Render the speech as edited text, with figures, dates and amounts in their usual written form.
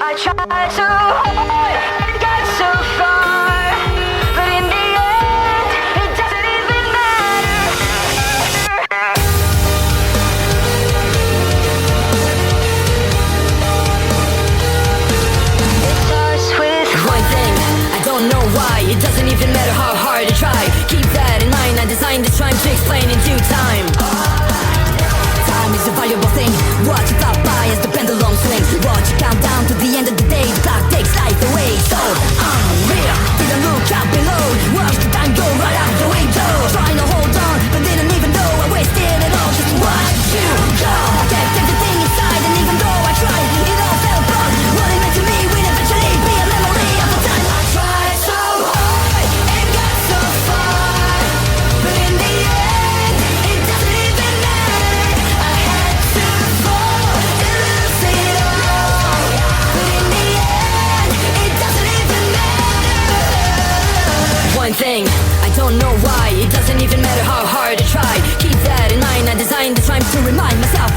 I tried so hard and got so far, but in the end, it doesn't even matter. It starts with one thing, I don't know why. It doesn't even matter how hard I try. Keep that in mind, I designed this rhyme to explain in due time. Time is a valuable thing. Watch it fly by as the pendulum swings. Watch it count down to the end of the day. The clock takes life away. So unreal, didn't look out below. Watch the time go right out the window. Trying to hold on, but didn't even know I wasted it all. Just watch you go. Kept everything inside, and even though I tried, it all fell apart. What it meant to me will eventually be a memory of the time I tried so hard and got so far, but in the end, it doesn't even matter. I had to fall to lose it all, but in the end, it doesn't even matter. One thing, I don't know why. It doesn't even matter how hard I try. Keep that in mind, I designed this rhyme to remind myself